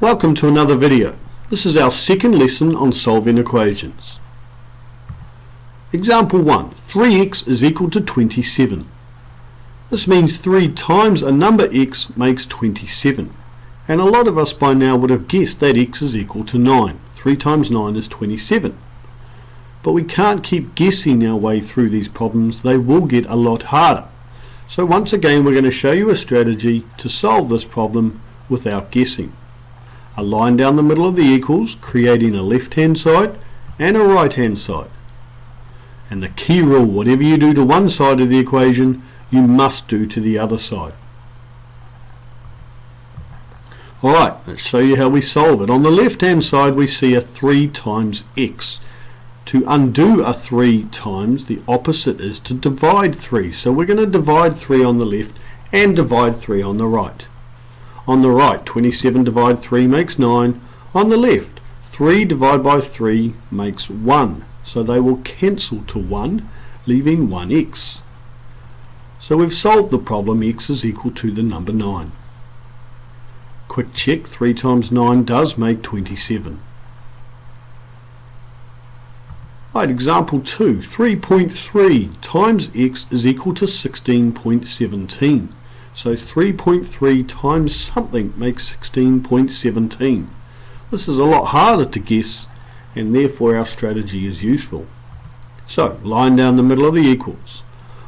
Welcome to another video. This is our second lesson on solving equations. Example 1. 3x is equal to 27. This means 3 times a number x makes 27. And a lot of us by now would have guessed that x is equal to 9. 3 times 9 is 27. But we can't keep guessing our way through these problems. They will get a lot harder. So once again we're going to show you a strategy to solve this problem without guessing. A line down the middle of the equals, creating a left hand side and a right hand side. And the key rule, whatever you do to one side of the equation, you must do to the other side. Alright, let's show you how we solve it. On the left hand side we see a 3 times x. To undo a 3 times, the opposite is to divide 3. So we're going to divide 3 on the left and divide 3 on the right. On the right, 27 divided 3 makes 9. On the left, 3 divided by 3 makes 1. So they will cancel to 1, leaving 1x. So we've solved the problem. X is equal to the number 9. Quick check, 3 times 9 does make 27. Right, example 2. 3.3 times x is equal to 16.17. So 3.3 times something makes 16.17. This is a lot harder to guess, and therefore our strategy is useful. So, line down the middle of the equals.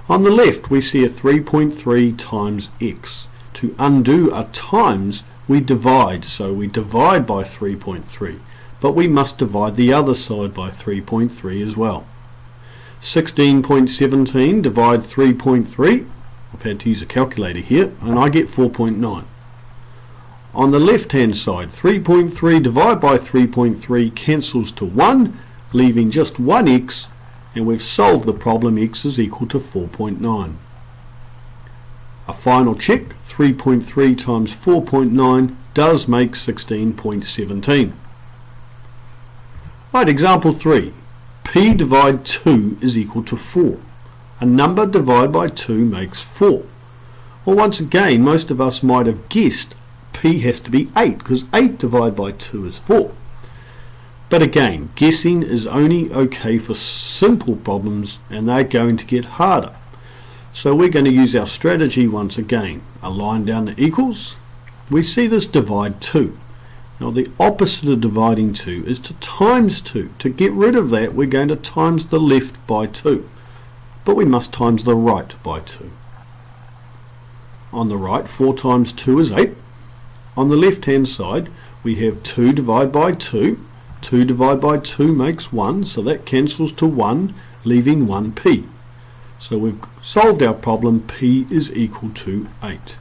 On the left we see a 3.3 times x. To undo a times we divide, so we divide by 3.3, but we must divide the other side by 3.3 as well. 16.17 divide 3.3. I've had to use a calculator here, and I get 4.9. On the left hand side, 3.3 divided by 3.3 cancels to 1, leaving just 1x, and we've solved the problem. X is equal to 4.9. A final check, 3.3 times 4.9 does make 16.17. Right, example 3. P divided 2 is equal to 4. A number divided by 2 makes 4. Well, once again, most of us might have guessed P has to be 8, because 8 divided by 2 is 4. But again, guessing is only okay for simple problems, and they're going to get harder. So we're going to use our strategy once again. A line down the equals. We see this divide 2. Now the opposite of dividing 2 is to times 2. To get rid of that, we're going to times the left by 2. But we must times the right by 2. On the right, 4 times 2 is 8. On the left hand side we have 2 divided by 2. 2 divided by 2 makes 1, so that cancels to 1, leaving 1p. So we've solved our problem. P is equal to 8.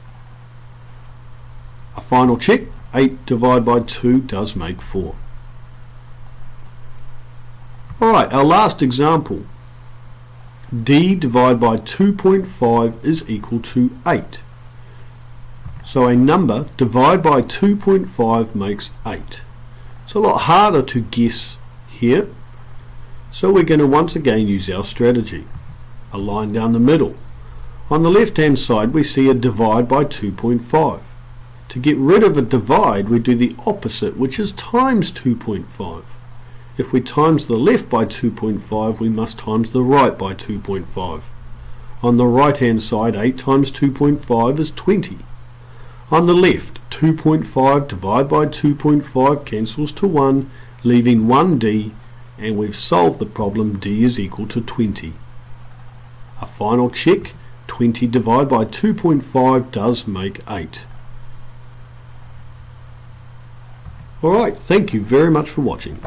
A final check, 8 divided by 2 does make 4. Alright, our last example. D divided by 2.5 is equal to 8. So a number divided by 2.5 makes 8. It's a lot harder to guess here. So we're going to once again use our strategy. A line down the middle. On the left hand side we see a divide by 2.5. To get rid of a divide we do the opposite, which is times 2.5. If we times the left by 2.5, we must times the right by 2.5. On the right hand side, 8 times 2.5 is 20. On the left, 2.5 divided by 2.5 cancels to 1, leaving 1d, and we've solved the problem. D is equal to 20. A final check, 20 divided by 2.5 does make 8. Alright, thank you very much for watching.